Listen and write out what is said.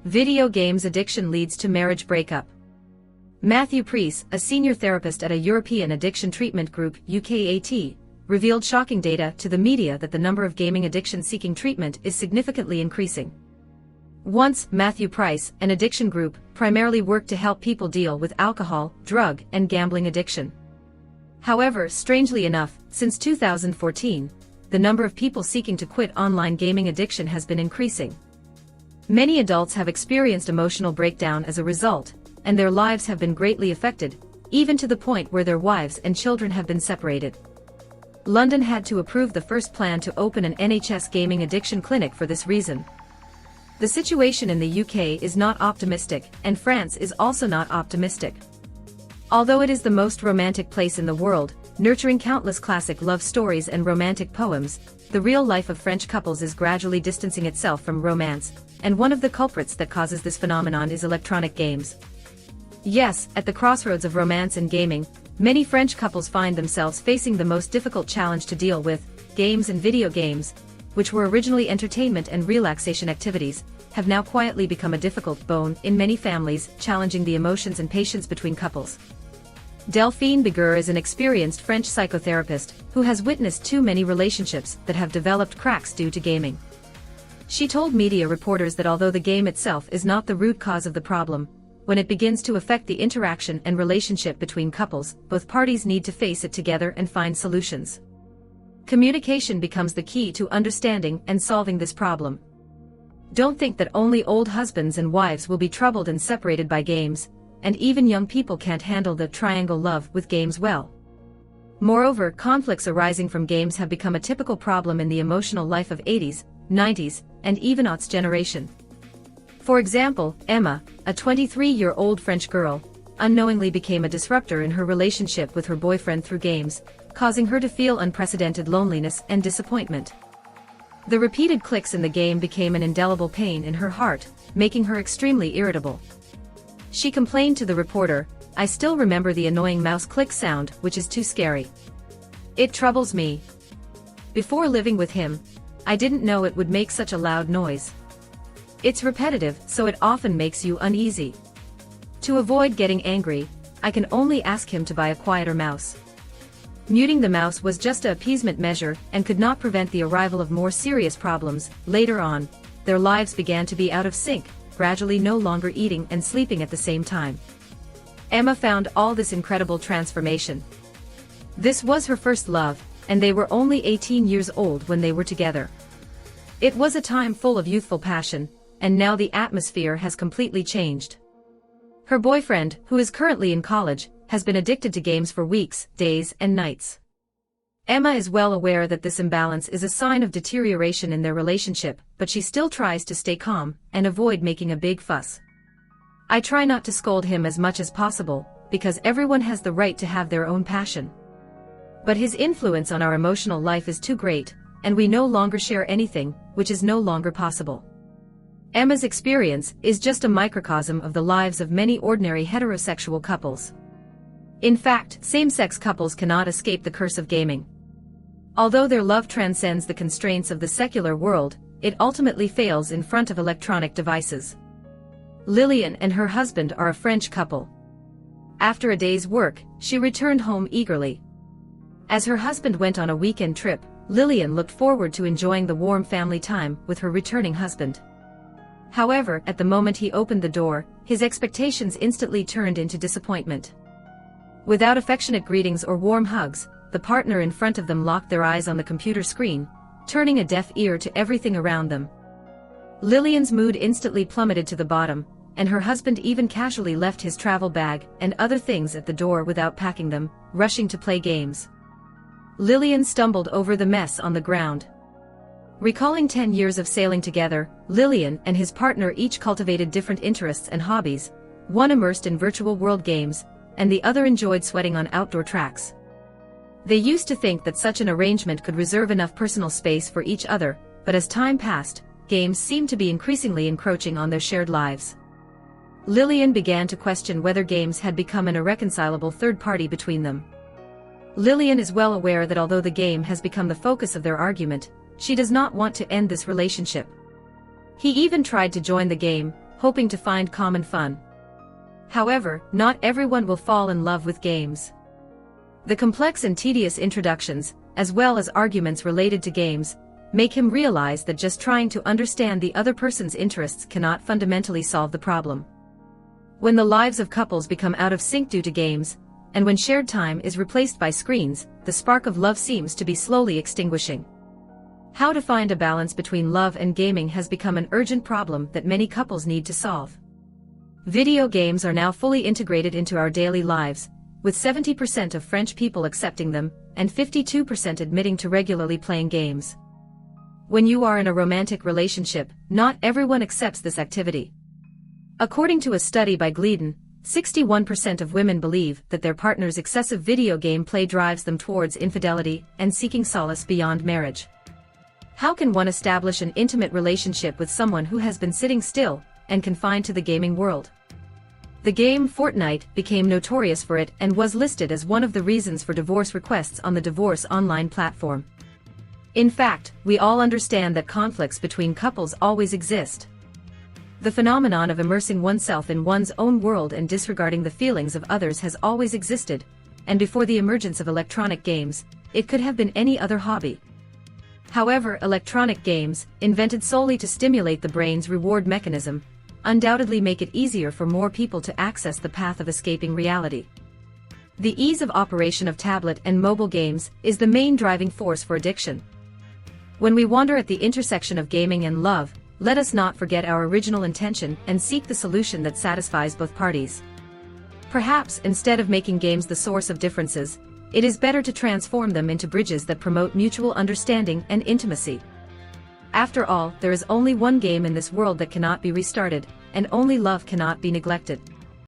Video games addiction leads to marriage breakup. Matthew Preece, a senior therapist at a European addiction treatment group (UKAT), revealed shocking data to the media that the number of gaming addiction seeking treatment is significantly increasing. Once, Matthew Preece, an addiction group, primarily worked to help people deal with alcohol, drug, and gambling addiction. However, strangely enough, since 2014, the number of people seeking to quit online gaming addiction has been increasing. Many adults have experienced emotional breakdown as a result, and their lives have been greatly affected, even to the point where their wives and children have been separated. London had to approve the first plan to open an NHS gaming addiction clinic for this reason. The situation in the UK is not optimistic, and France is also not optimistic. Although it is the most romantic place in the world, nurturing countless classic love stories and romantic poems, the real life of French couples is gradually distancing itself from romance, and one of the culprits that causes this phenomenon is electronic games. Yes, at the crossroads of romance and gaming, many French couples find themselves facing the most difficult challenge to deal with. Games and video games, which were originally entertainment and relaxation activities, have now quietly become a difficult bone in many families, challenging the emotions and patience between couples. Delphine Biguer is an experienced French psychotherapist who has witnessed too many relationships that have developed cracks due to gaming. She told media reporters that although the game itself is not the root cause of the problem, when it begins to affect the interaction and relationship between couples, both parties need to face it together and find solutions. Communication becomes the key to understanding and solving this problem. Don't think that only old husbands and wives will be troubled and separated by games, and even young people can't handle the triangle love with games well. Moreover, conflicts arising from games have become a typical problem in the emotional life of 80s, 90s, and even aughts generation. For example, Emma, a 23-year-old French girl, unknowingly became a disruptor in her relationship with her boyfriend through games, causing her to feel unprecedented loneliness and disappointment. The repeated clicks in the game became an indelible pain in her heart, making her extremely irritable. She complained to the reporter, "I still remember the annoying mouse click sound, which is too scary. It troubles me. Before living with him, I didn't know it would make such a loud noise. It's repetitive, so it often makes you uneasy. To avoid getting angry, I can only ask him to buy a quieter mouse." Muting the mouse was just an appeasement measure and could not prevent the arrival of more serious problems. Later on, their lives began to be out of sync, gradually no longer eating and sleeping at the same time. Emma found all this incredible transformation. This was her first love, and they were only 18 years old when they were together. It was a time full of youthful passion, and now the atmosphere has completely changed. Her boyfriend, who is currently in college, has been addicted to games for weeks, days, and nights. Emma is well aware that this imbalance is a sign of deterioration in their relationship, but she still tries to stay calm and avoid making a big fuss. "I try not to scold him as much as possible, because everyone has the right to have their own passion. But his influence on our emotional life is too great, and we no longer share anything, which is no longer possible." Emma's experience is just a microcosm of the lives of many ordinary heterosexual couples. In fact, same-sex couples cannot escape the curse of gaming. Although their love transcends the constraints of the secular world, it ultimately fails in front of electronic devices. Lillian and her husband are a French couple. After a day's work, she returned home eagerly. As her husband went on a weekend trip, Lillian looked forward to enjoying the warm family time with her returning husband. However, at the moment he opened the door, his expectations instantly turned into disappointment. Without affectionate greetings or warm hugs, the partner in front of them locked their eyes on the computer screen, turning a deaf ear to everything around them. Lillian's mood instantly plummeted to the bottom, and her husband even casually left his travel bag and other things at the door without packing them, rushing to play games. Lillian stumbled over the mess on the ground. Recalling 10 years of sailing together, Lillian and his partner each cultivated different interests and hobbies, one immersed in virtual world games, and the other enjoyed sweating on outdoor tracks. They used to think that such an arrangement could reserve enough personal space for each other, but as time passed, games seemed to be increasingly encroaching on their shared lives. Lillian began to question whether games had become an irreconcilable third party between them. Lillian is well aware that although the game has become the focus of their argument, she does not want to end this relationship. He even tried to join the game, hoping to find common fun. However, not everyone will fall in love with games. The complex and tedious introductions, as well as arguments related to games, make him realize that just trying to understand the other person's interests cannot fundamentally solve the problem. When the lives of couples become out of sync due to games, and when shared time is replaced by screens, the spark of love seems to be slowly extinguishing. How to find a balance between love and gaming has become an urgent problem that many couples need to solve. Video games are now fully integrated into our daily lives, with 70% of French people accepting them, and 52% admitting to regularly playing games. When you are in a romantic relationship, not everyone accepts this activity. According to a study by Gleaden, 61% of women believe that their partner's excessive video game play drives them towards infidelity and seeking solace beyond marriage. How can one establish an intimate relationship with someone who has been sitting still and confined to the gaming world? The game Fortnite became notorious for it and was listed as one of the reasons for divorce requests on the divorce online platform. In fact, we all understand that conflicts between couples always exist. The phenomenon of immersing oneself in one's own world and disregarding the feelings of others has always existed, and before the emergence of electronic games, it could have been any other hobby. However, electronic games, invented solely to stimulate the brain's reward mechanism, undoubtedly make it easier for more people to access the path of escaping reality. The ease of operation of tablet and mobile games is the main driving force for addiction. When we wander at the intersection of gaming and love, let us not forget our original intention and seek the solution that satisfies both parties. Perhaps, instead of making games the source of differences, it is better to transform them into bridges that promote mutual understanding and intimacy. After all, there is only one game in this world that cannot be restarted, and only love cannot be neglected.